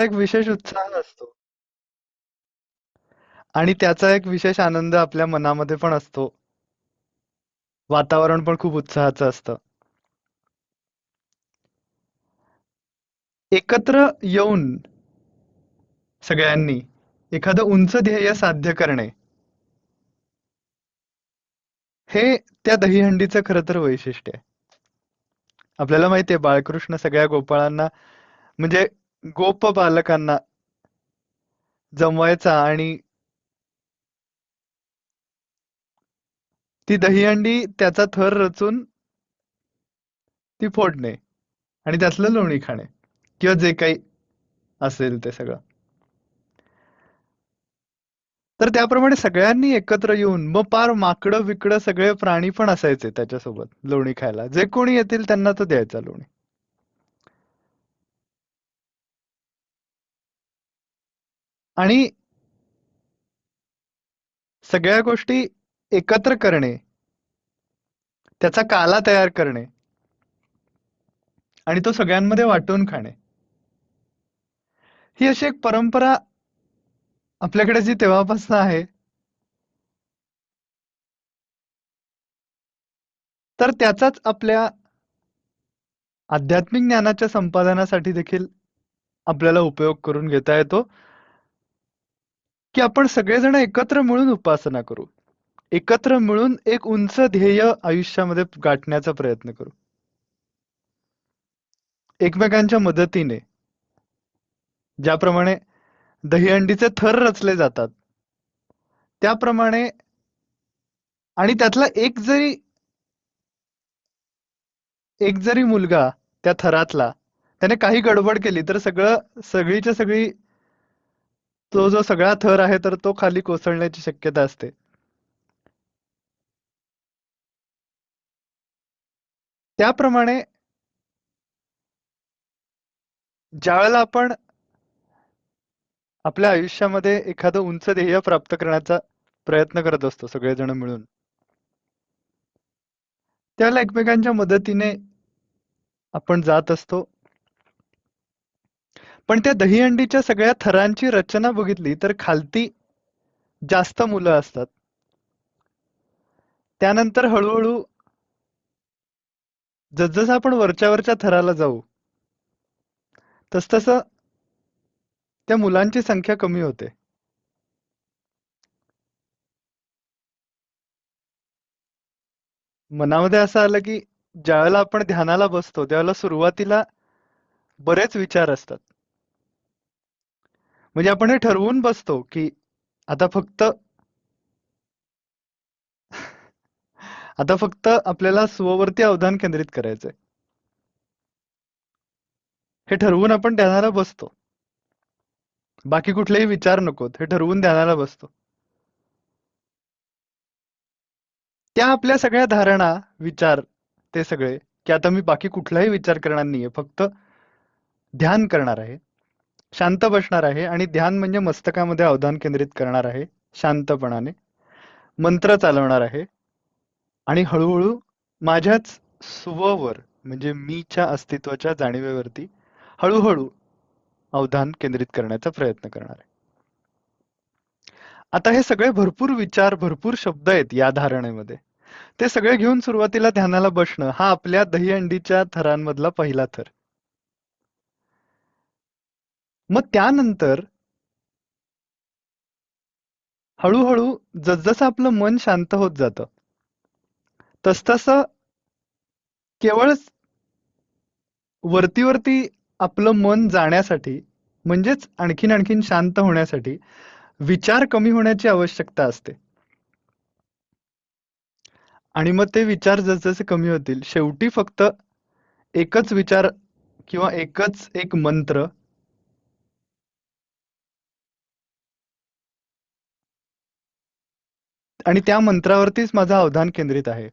एक विशेष उत्साह असतो आणि त्याचा एक विशेष आनंद आपल्या मनामध्ये पण असतो. वातावरण पण खूप उत्साहाचं असतं. एकत्र येऊन सगळ्यांनी एखादं उंच ध्येय साध्य करणे, हे त्या दहीहंडीचं खरं तर वैशिष्ट्य आहे. आपल्याला माहितीये बाळकृष्ण सगळ्या गोपाळांना म्हणजे गोप बालकांना जमवायचा आणि ती दहीहंडी त्याचा थर रचून ती फोडणे आणि त्यातलं लोणी खाणे किंवा जे काही असेल ते सगळं. तर त्याप्रमाणे सगळ्यांनी एकत्र येऊन मग पार माकडं बिकडं सगळे प्राणी पण असायचे त्याच्यासोबत लोणी खायला. जे कोणी येतील त्यांना तो द्यायचा लोणी. आणि सगळ्या गोष्टी एकत्र करणे, त्याचा काला तयार करणे आणि तो सगळ्यांमध्ये वाटून खाणे. ही अशी एक परंपरा आपल्याकडे जी तेव्हापासून आहे, तर त्याचाच आपल्या आध्यात्मिक ज्ञानाच्या संपादनासाठी देखील आपल्याला उपयोग करून घेता येतो, की आपण सगळेजण एकत्र मिळून उपासना करू. एकत्र मिळून एक उंच ध्येय आयुष्यामध्ये गाठण्याचा प्रयत्न करू. एकमेकांच्या मदतीने, ज्याप्रमाणे दहीहंडीचे थर रचले जातात, त्याप्रमाणे आणि त्यातला एक जरी मुलगा त्या थरातला त्याने काही गडबड केली तर सगळीच्या सगळी तो जो सगळा थर आहे तर तो खाली कोसळण्याची शक्यता असते. त्याप्रमाणे ज्यावेळेला आपण आपल्या आयुष्यामध्ये एखादं उंच ध्येय प्राप्त करण्याचा प्रयत्न करत असतो सगळेजण मिळून, त्याला एकमेकांच्या मदतीने आपण जात असतो. पण त्या दहीहंडीच्या सगळ्या थरांची रचना बघितली तर खालती जास्त मुलं असतात. त्यानंतर हळूहळू जसजसं आपण वरच्या थराला जाऊ, तसतसं त्या मुलांची संख्या कमी होते. मनामध्ये असं आलं की ज्यावेळेला आपण ध्यानाला बसतो त्यावेळेला सुरुवातीला बरेच विचार असतात. म्हणजे आपण हे ठरवून बसतो की आता फक्त आता फक्त आपल्याला स्ववरती अवधान केंद्रित करायचंय. हे ठरवून आपण ध्यानाला बसतो. बाकी कुठलेही विचार नकोत हे ठरवून ध्यानाला बसतो. त्या आपल्या सगळ्या धारणा, विचार ते सगळे की आता मी बाकी कुठलाही विचार करणार नाहीये, फक्त ध्यान करणार आहे, शांत बसणार आहे आणि ध्यान म्हणजे मस्तकामध्ये अवधान केंद्रित करणार आहे शांतपणाने, मंत्र चालवणार आहे आणि हळूहळू माझ्याच स्ववर म्हणजे मीच्या अस्तित्वाच्या जाणीवेवरती हळूहळू अवधान केंद्रित करण्याचा प्रयत्न करणार आहे. आता हे सगळे भरपूर विचार, भरपूर शब्द आहेत या धारणेमध्ये. ते सगळे घेऊन सुरुवातीला ध्यानाला बसणं हा आपल्या दहीहंडीच्या थरांमधला पहिला थर. मग त्यानंतर हळूहळू जसजसं आपलं मन शांत होत जातं, तसतसं केवळ वरती आपलं मन जाण्यासाठी म्हणजेच आणखीन आणखीन शांत होण्यासाठी विचार कमी होण्याची आवश्यकता असते. आणि मग ते विचार जसजसे कमी होतील, शेवटी फक्त एकच विचार किंवा एकच एक मंत्र आणि त्या मंत्रावरतीच माझं अवधान केंद्रित आहे.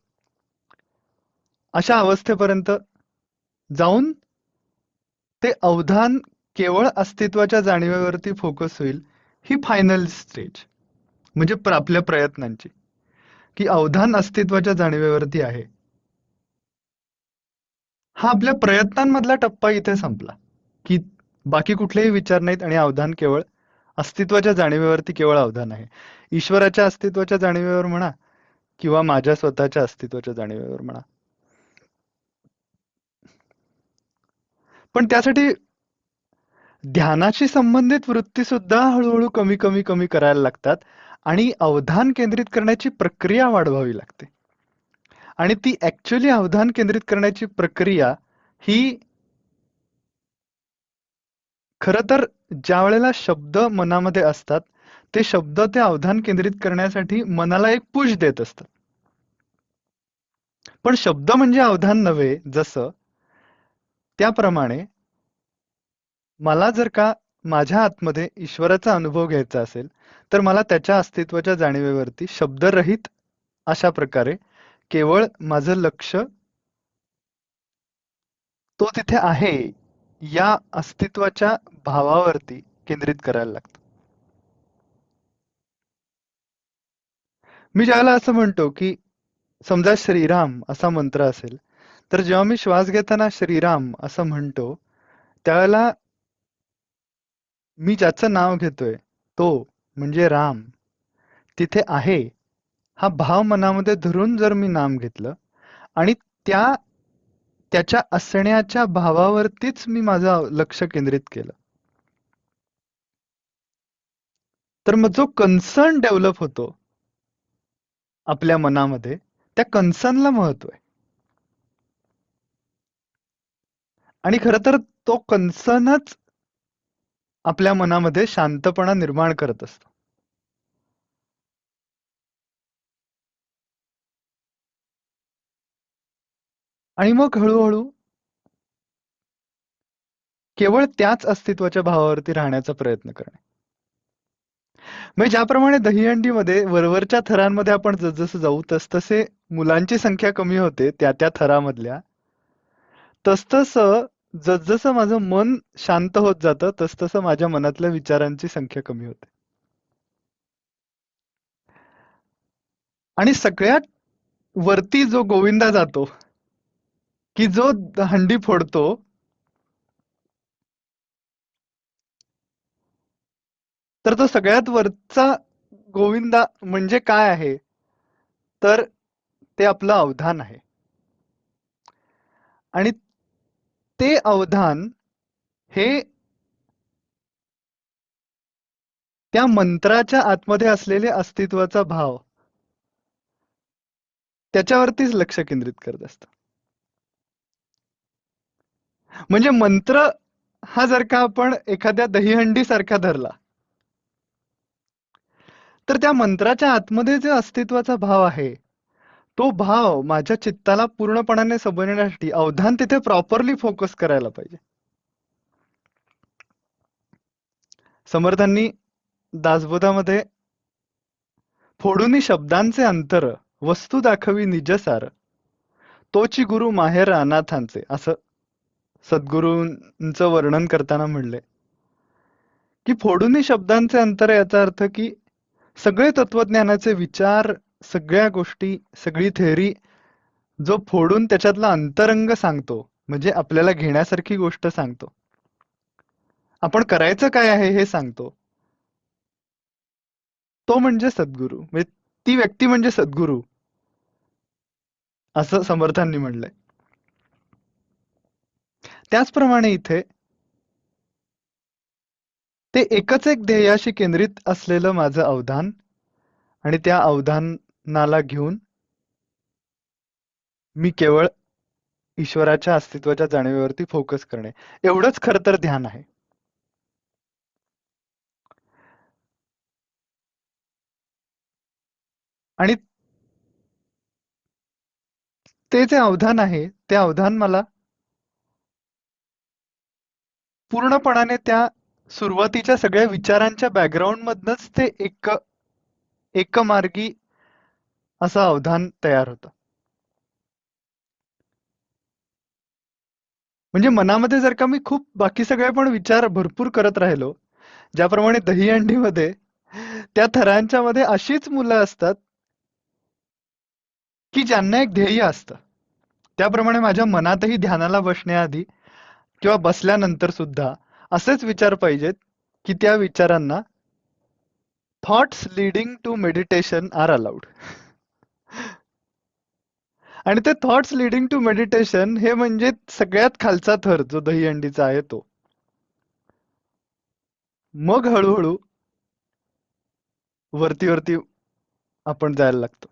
अशा अवस्थेपर्यंत जाऊन ते अवधान केवळ अस्तित्वाच्या जाणीवेवरती फोकस होईल, ही फायनल स्टेज म्हणजे आपल्या प्रयत्नांची, की अवधान अस्तित्वाच्या जाणीवेवरती आहे. हा आपल्या प्रयत्नांमधला टप्पा इथे संपला, की बाकी कुठलेही विचार नाहीत आणि अवधान केवळ अस्तित्वाच्या जाणीवेवरती केवळ अवधान आहे. ईश्वराच्या अस्तित्वाच्या जाणीवेवर म्हणा किंवा माझ्या स्वतःच्या अस्तित्वाच्या जाणीवेवर म्हणा. पण त्यासाठी ध्यानाशी संबंधित वृत्ती सुद्धा हळूहळू कमी कमी कमी करायला लागतात आणि अवधान केंद्रित करण्याची प्रक्रिया वाढवावी लागते. आणि ती ऍक्च्युअली अवधान केंद्रित करण्याची प्रक्रिया ही खरं तर ज्या वेळेला शब्द मनामध्ये असतात ते शब्द ते अवधान केंद्रित करण्यासाठी मनाला एक पुश देत असतात. पण शब्द म्हणजे अवधान नव्हे, जसं त्याप्रमाणे मला जर का माझ्या आतमध्ये ईश्वराचा अनुभव घ्यायचा असेल तर मला त्याच्या अस्तित्वाच्या जाणीवेवरती शब्दरहित अशा प्रकारे केवळ माझं लक्ष तो तिथे आहे या अस्तित्वाच्या भावावरती केंद्रित करायला लागतं. मी ज्याला असं म्हणतो की समजा श्रीराम असा मंत्र असेल तर जेव्हा मी श्वास घेताना श्रीराम असं म्हणतो त्यावेळेला मी ज्याचं नाव घेतोय तो म्हणजे राम तिथे आहे हा भाव मनामध्ये धरून जर मी नाम घेतलं आणि त्या त्याच्या असण्याच्या भावावरतीच मी माझं लक्ष केंद्रित केलं तर मग जो कन्सर्न डेव्हलप होतो आपल्या मनामध्ये त्या कन्सर्नला महत्व आहे. आणि खरं तर तो कन्सर्नच आपल्या मनामध्ये शांतपणा निर्माण करत असतो. आणि मग हळूहळू केवळ त्याच अस्तित्वाच्या भावावरती राहण्याचा प्रयत्न करणे. म्हणजे ज्याप्रमाणे दहीहंडीमध्ये वरवरच्या थरांमध्ये आपण जसजसं जाऊ तसतसे मुलांची संख्या कमी होते त्या त्या थरामधल्या, तसतसं जसजसं माझं मन शांत होत जातं तसतसं माझ्या मनातल्या विचारांची संख्या कमी होते. आणि सगळ्यात वरती जो गोविंदा जातो की जो हंडी फोडतो तर तो सगळ्यात वरचा गोविंदा म्हणजे काय आहे तर ते आपलं अवधान आहे. आणि ते अवधान हे त्या मंत्राच्या आतमध्ये असलेले अस्तित्वाचा भाव त्याच्यावरतीच लक्ष केंद्रित करत असतं. म्हणजे मंत्र हा जर का आपण एखाद्या दहीहंडी सारखा धरला तर त्या मंत्राच्या आतमध्ये जे अस्तित्वाचा भाव आहे तो भाव माझ्या चित्ताला पूर्णपणाने समजण्यासाठी अवधान तिथे प्रॉपरली फोकस करायला पाहिजे. समर्थांनी दासबोधामध्ये फोडूनी शब्दांचे अंतर वस्तू दाखवी निजसार तोची गुरु माहेर अनाथांचे असं सद्गुरूंचं वर्णन करताना म्हणले की फोडूनी शब्दांचे अंतर याचा अर्थ की सगळे तत्वज्ञानाचे विचार सगळ्या गोष्टी सगळी थेअरी जो फोडून त्याच्यातला अंतरंग सांगतो म्हणजे आपल्याला घेण्यासारखी गोष्ट सांगतो आपण करायचं काय आहे हे सांगतो तो म्हणजे सद्गुरू म्हणजे ती व्यक्ती म्हणजे सद्गुरू असं समर्थांनी म्हणलंय. त्याचप्रमाणे इथे ते एकच एक ध्येयाशी केंद्रित असलेलं माझं अवधान आणि त्या अवधानाला घेऊन मी केवळ ईश्वराच्या अस्तित्वाच्या जाणीवेवरती फोकस करणे एवढंच खरं तर ध्यान आहे. आणि ते जे अवधान आहे ते अवधान मला पूर्णपणाने त्या सुरुवातीच्या सगळ्या विचारांच्या बॅकग्राऊंड मधनच ते एकमार्गी असं अवधान तयार होतं. म्हणजे मनामध्ये जर का मी खूप बाकी सगळे पण विचार भरपूर करत राहिलो ज्याप्रमाणे दहीहंडीमध्ये त्या थरांच्या मध्ये अशीच मुलं असतात की ज्यांना एक ध्येय असतं. त्याप्रमाणे माझ्या मनातही ध्यानाला बसण्याआधी किंवा बसल्यानंतर सुद्धा असेच विचार पाहिजेत की त्या विचारांना thoughts leading to meditation are allowed. आणि ते थॉट्स लीडिंग टू मेडिटेशन हे म्हणजे सगळ्यात खालचा थर जो दहीहंडीचा आहे तो. मग हळूहळू वरती वरती आपण जायला लागतो.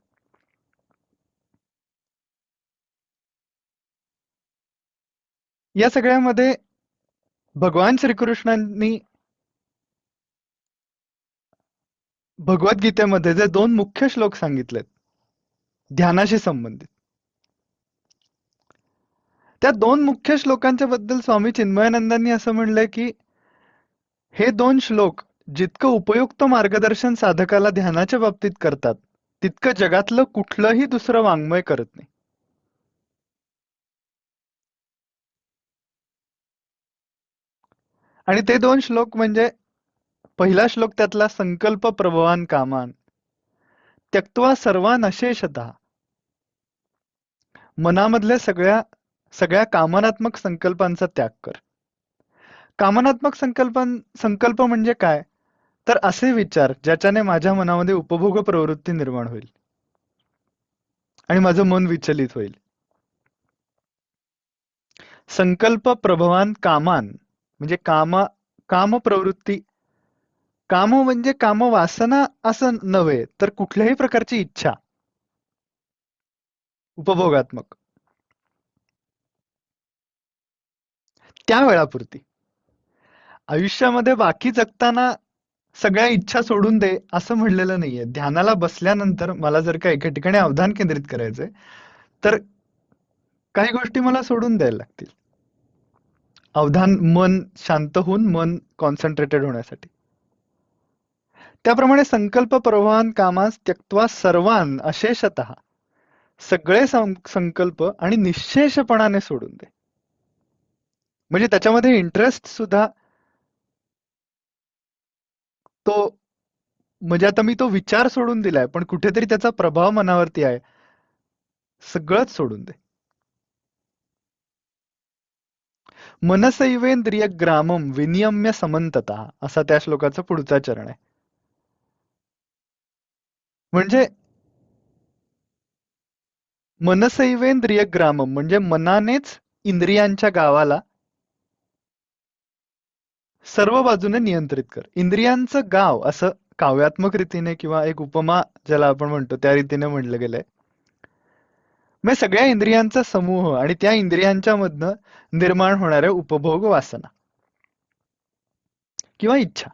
या सगळ्यामध्ये भगवान श्रीकृष्णांनी भगवद्गीतेमध्ये जे दोन मुख्य श्लोक सांगितलेत ध्यानाशी संबंधित, त्या दोन मुख्य श्लोकांच्या बद्दल स्वामी चिन्मयानंदांनी असं म्हणलंय की हे दोन श्लोक जितकं उपयुक्त मार्गदर्शन साधकाला ध्यानाच्या बाबतीत करतात, तितकं जगातलं कुठलंही दुसरं वाङ्मय करत नाही. आणि ते दोन श्लोक म्हणजे पहिला श्लोक त्यातला संकल्प प्रभवान कामान त्यक्त्वा सर्वान अशेषतः, मनामधल्या सगळ्या सगळ्या कामनात्मक संकल्पांचा त्याग कर. कामनात्मक संकल्प म्हणजे काय? तर असे विचार ज्याच्याने माझ्या मनामध्ये उपभोग प्रवृत्ती निर्माण होईल आणि माझं मन विचलित होईल. संकल्प प्रभवान कामान म्हणजे काम प्रवृत्ती. काम म्हणजे काम वासना असं नव्हे, तर कुठल्याही प्रकारची इच्छा उपभोगात्मक त्या वेळापुरती. आयुष्यामध्ये बाकी जगताना सगळ्या इच्छा सोडून दे असं म्हणलेलं नाहीये. ध्यानाला बसल्यानंतर मला जर का एका ठिकाणी अवधान केंद्रित करायचंय, तर काही गोष्टी मला सोडून द्यायला लागतील. अवधान मन शांत होऊन मन कॉन्सन्ट्रेटेड होण्यासाठी. त्याप्रमाणे संकल्प प्रवाहान कामास त्यक्त्वा सर्वान अशेषतः, सगळे संकल्प आणि निश्शेषपणाने सोडून दे. म्हणजे त्याच्यामध्ये इंटरेस्ट सुद्धा तो, म्हणजे आता मी तो विचार सोडून दिलाय पण कुठेतरी त्याचा प्रभाव मनावरती आहे, सगळंच सोडून दे. मनसैवेंद्रिय ग्रामम विनियम्य समंतता असा त्या श्लोकाचा पुढचा चरण आहे. म्हणजे मनसैवेंद्रिय ग्रामम म्हणजे मनानेच इंद्रियांच्या गावाला सर्व बाजूने नियंत्रित कर. इंद्रियांचं गाव असं काव्यात्मक रीतीने किंवा एक उपमा ज्याला आपण म्हणतो त्या रीतीने म्हणलं गेलंय. म्हणजे सगळ्या इंद्रियांचा समूह आणि त्या इंद्रियांच्या मधनं निर्माण होणाऱ्या उपभोग वासना किंवा इच्छा,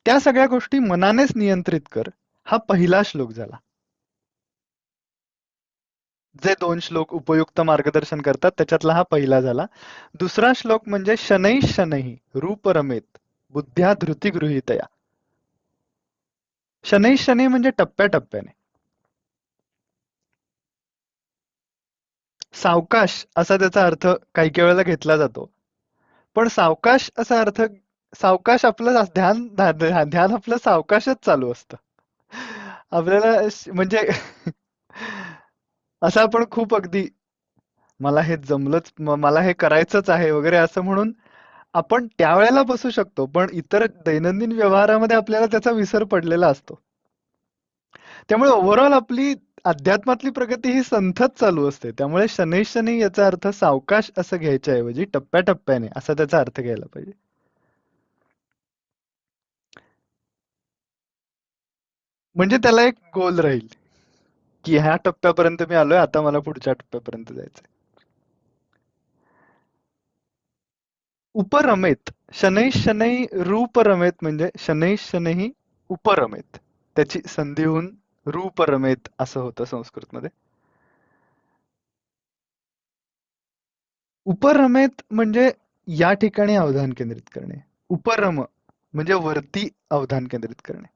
त्या सगळ्या गोष्टी मनानेच नियंत्रित कर. हा पहिला श्लोक झाला. जे दोन श्लोक उपयुक्त मार्गदर्शन करतात त्याच्यातला हा पहिला झाला. दुसरा श्लोक म्हणजे शनै शनैः रूप रमेत बुद्ध्या धृती गृहीतया. शनै शनै म्हणजे टप्प्याटप्प्याने. सावकाश असा त्याचा अर्थ काही काही वेळेला घेतला जातो. पण सावकाश असा अर्थ, सावकाश आपलं ध्यान ध्यान आपलं सावकाशच चालू असतं. आपल्याला म्हणजे असं आपण खूप अगदी मला हे जमलंच, मला हे करायचंच आहे वगैरे असं म्हणून आपण त्यावेळेला बसू शकतो, पण इतर दैनंदिन व्यवहारामध्ये आपल्याला त्याचा विसर पडलेला असतो. त्यामुळे ओव्हरऑल आपली अध्यात्मातली प्रगती ही संथच चालू असते. त्यामुळे शनै शनै याचा अर्थ सावकाश असं घ्यायच्या ऐवजी टप्प्याटप्प्याने असा त्याचा अर्थ घ्यायला पाहिजे. म्हणजे त्याला एक गोल राहील की ह्या टप्प्यापर्यंत मी आलोय, आता मला पुढच्या टप्प्यापर्यंत जायचंय. उपरमेत शनै शनै रूप रमेत म्हणजे शनै शनै उपरमेत, त्याची संधी होऊन रूप रमेत असं होतं संस्कृत मध्ये. उपरमेत म्हणजे या ठिकाणी अवधान केंद्रित करणे. उपरम म्हणजे वरती अवधान केंद्रित करणे.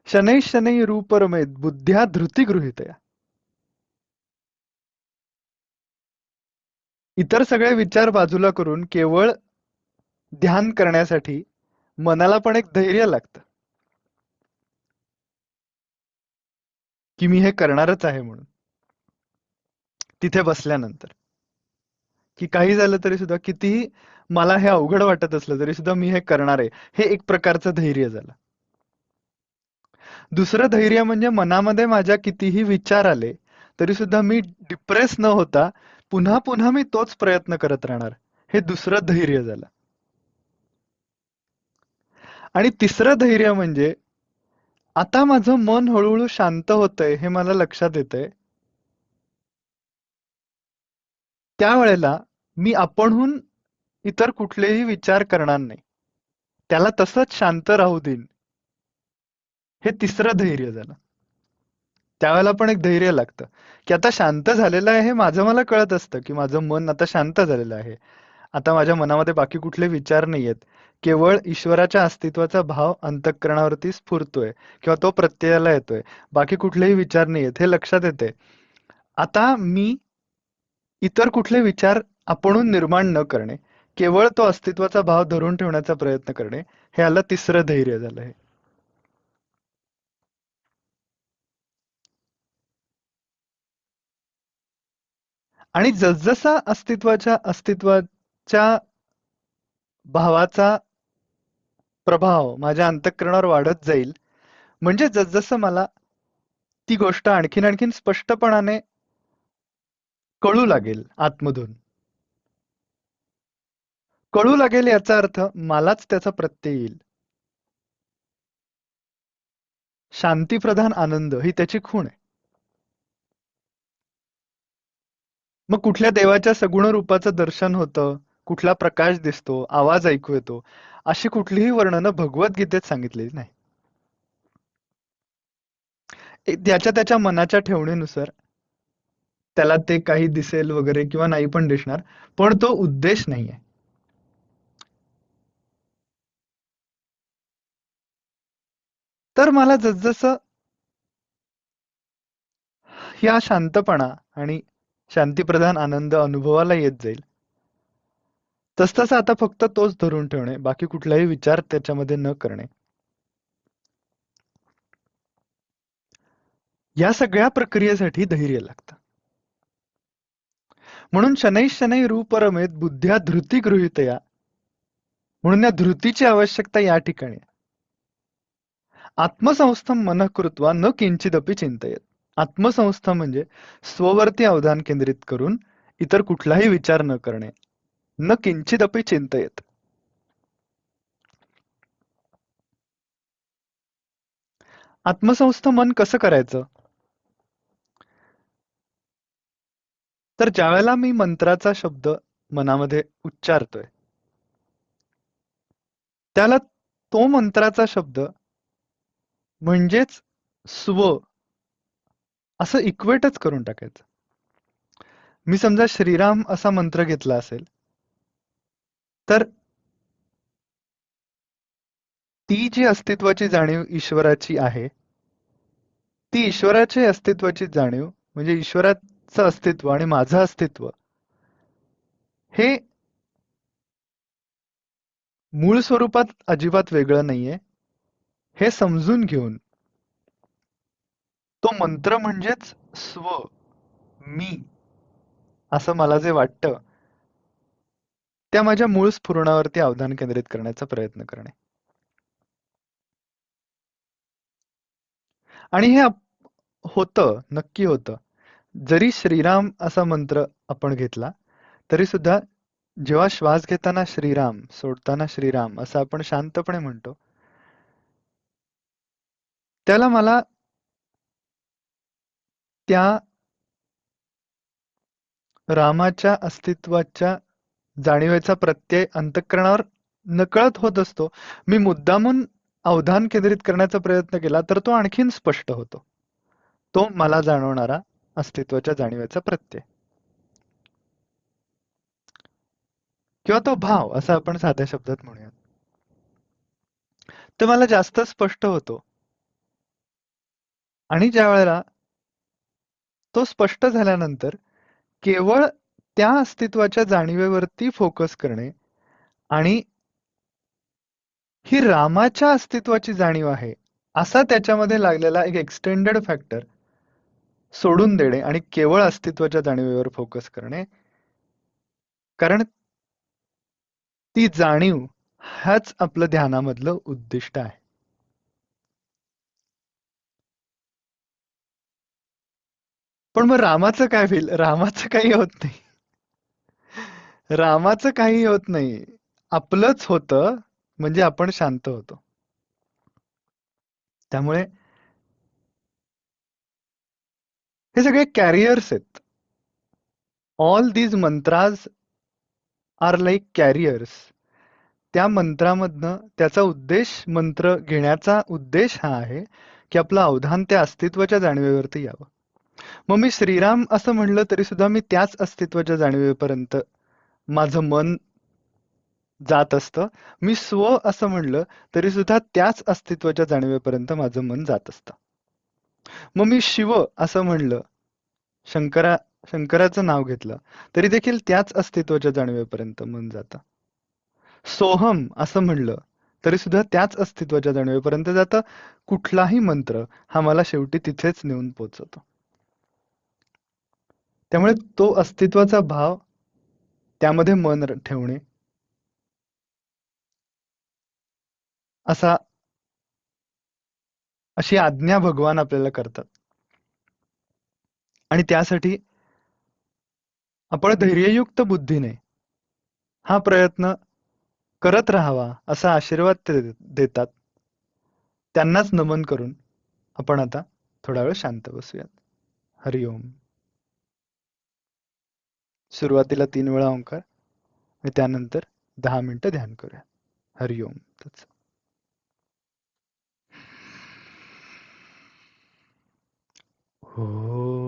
शनै शनै रूप रमेत बुद्ध्या धृती गृहीतया. इतर सगळे विचार बाजूला करून केवळ ध्यान करण्यासाठी मनाला पण एक धैर्य लागतं की मी हे करणारच आहे म्हणून तिथे बसल्यानंतर. की काही झालं तरी सुद्धा, कितीही मला हे अवघड वाटत असलं तरी सुद्धा मी हे करणार आहे. हे एक प्रकारचं धैर्य झालं. दुसरं धैर्य म्हणजे मनामध्ये माझ्या कितीही विचार आले तरी सुद्धा मी डिप्रेस न होता पुन्हा पुन्हा मी तोच प्रयत्न करत राहणार. हे दुसरं धैर्य झालं. आणि तिसरं धैर्य म्हणजे आता माझं मन हळूहळू शांत होतंय हे मला लक्षात येतंय. त्यावेळेला मी आपणहून इतर कुठलेही विचार करणार नाही. त्याला तसंच शांत राहू देईन. हे तिसरं धैर्य झालं. त्यावेळेला पण एक धैर्य लागतं, की आता शांत झालेलं आहे हे माझं मला कळत असतं, की माझं मन आता शांत झालेलं आहे. आता माझ्या मनामध्ये बाकी कुठले विचार नाहीयेत. केवळ ईश्वराच्या अस्तित्वाचा भाव अंतःकरणावरती स्फुरतोय किंवा तो प्रत्ययाला येतोय. बाकी कुठलेही विचार नाहीयेत हे लक्षात येते. आता मी इतर कुठले विचार आपणहून निर्माण न करणे, केवळ तो अस्तित्वाचा भाव धरून ठेवण्याचा प्रयत्न करणे, हे आलं तिसरं धैर्य झालं हे. आणि जसजसा अस्तित्वाच्या भावाचा प्रभाव माझ्या अंतःकरणावर वाढत जाईल, म्हणजे जसजसं मला ती गोष्ट आणखीन आणखीन स्पष्टपणाने कळू लागेल आतमधून. कळू लागेल याचा अर्थ मलाच त्याचा प्रत्यय येईल. शांतीप्रधान आनंद ही त्याची खूण आहे. मग कुठल्या देवाच्या सगुण रूपाचं दर्शन होतं, कुठला प्रकाश दिसतो, आवाज ऐकू येतो, अशी कुठलीही वर्णनं भगवद्गीतेत सांगितलेली नाही. त्याच्या त्याच्या मनाच्या ठेवणीनुसार त्याला ते काही दिसेल वगैरे किंवा नाही पण दिसणार, पण तो उद्देश नाहीये. तर मला जसजसं या शांतपणा आणि शांतीप्रधान आनंद अनुभवाला येत जाईल, तसतसं आता फक्त तोच धरून ठेवणे, बाकी कुठलाही विचार त्याच्यामध्ये न करणे. या सगळ्या प्रक्रियेसाठी धैर्य लागतं. म्हणून शनैः शनैः रूप रमेत बुद्ध्या धृती गृहीतया, म्हणून या धृतीची आवश्यकता या ठिकाणी आहे. आत्मसंस्थम मनः कृत्वा न किंचिदपि चिंतयेत. आत्मसंस्था म्हणजे स्ववरती अवधान केंद्रित करून इतर कुठलाही विचार न करणे. न किंचिदपि चिंतयेत. आत्मसंस्थ मन कसं करायचं? तर ज्यावेळेला मी मंत्राचा शब्द मनामध्ये उच्चारतोय, त्याला तो मंत्राचा शब्द म्हणजेच स्व असं इक्वेटच करून टाकायचं. मी समजा श्रीराम असा मंत्र घेतला असेल, तर ती जी अस्तित्वाची जाणीव ईश्वराची आहे, ती ईश्वराची अस्तित्वाची जाणीव म्हणजे ईश्वराचं अस्तित्व आणि माझं अस्तित्व हे मूळ स्वरूपात अजिबात वेगळं नाहीये, हे समजून घेऊन तो मंत्र म्हणजेच स्व, मी असं मला जे वाटतं, त्या माझ्या मूळ स्फुरणावरती अवधान केंद्रित करण्याचा प्रयत्न करणे. आणि हे होतं, नक्की होतं. जरी श्रीराम असा मंत्र आपण घेतला, तरी सुद्धा जेव्हा श्वास घेताना श्रीराम, सोडताना श्रीराम असं आपण शांतपणे म्हणतो, त्याला मला त्या रामाच्या अस्तित्वाच्या जाणीवेचा प्रत्यय अंतःकरणावर नकळत होत असतो. मी मुद्दामून अवधान केंद्रित करण्याचा प्रयत्न केला तर तो आणखीन स्पष्ट होतो. तो मला जाणवणारा अस्तित्वाच्या जाणीवेचा प्रत्यय किंवा तो भाव असं आपण साध्या शब्दात म्हणूयात. तो मला जास्त स्पष्ट होतो. आणि ज्या वेळेला तो स्पष्ट झाल्यानंतर केवळ त्या अस्तित्वाच्या जाणीवेवरती फोकस करणे आणि ही रामाच्या अस्तित्वाची जाणीव आहे असा त्याच्यामध्ये लागलेला एक एक्सटेंडेड फॅक्टर सोडून देणे आणि केवळ अस्तित्वाच्या जाणीवेवर फोकस करणे, कारण ती जाणीव हाच आपलं ध्यानामधलं उद्दिष्ट आहे. पण मग रामाचं काय होईल? रामाचं काही होत नाही. रामाचं काही होत नाही. आपलंच होतं म्हणजे आपण शांत होतो. त्यामुळे हे सगळे कॅरियर्स आहेत. All these mantras are like carriers. त्या मंत्रामधनं त्याचा उद्देश मंत्र घेण्याचा उद्देश हा आहे की आपलं अवधान त्या अस्तित्वाच्या जाणीवेवरती यावं. मग मी श्रीराम असं म्हणलं तरी सुद्धा मी त्याच अस्तित्वाच्या जाणीवेपर्यंत माझं मन जात असतं. मी स्व असं म्हणलं तरी सुद्धा त्याच अस्तित्वाच्या जाणीवेपर्यंत माझं मन जात असतं. मग मी शिव असं म्हणलं, शंकरा शंकराचं नाव घेतलं तरी देखील त्याच अस्तित्वाच्या जाणीवेपर्यंत मन जातं. सोहम असं म्हणलं तरी सुद्धा त्याच अस्तित्वाच्या जाणीवेपर्यंत जातं. कुठलाही मंत्र हा मला शेवटी तिथेच नेऊन पोहोचवतो. त्यामुळे तो अस्तित्वाचा भाव, त्यामध्ये मन ठेवणे, असा अशी आज्ञा भगवान आपल्याला करतात. आणि त्यासाठी आपण धैर्ययुक्त बुद्धीने हा प्रयत्न करत राहावा असा आशीर्वाद ते देतात. त्यांनाच नमन करून आपण आता थोडा वेळ शांत बसूयात. हरिओम. सुरुवातीला 3 वेळा ओंकार आणि त्यानंतर 10 मिनिटं ध्यान करूया. हरिओम. हो.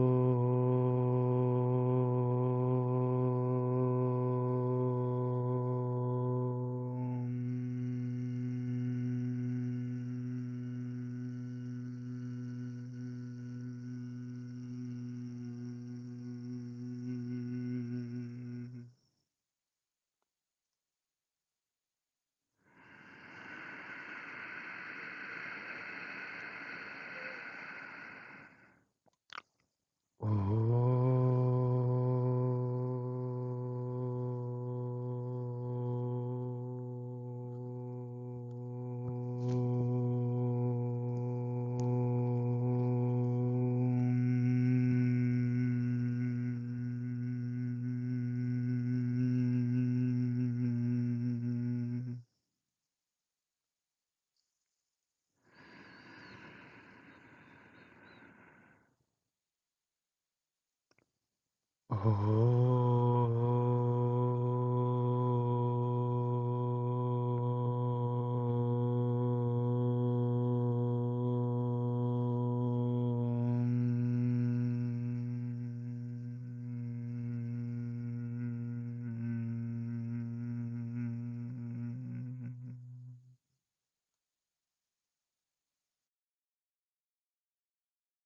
हो.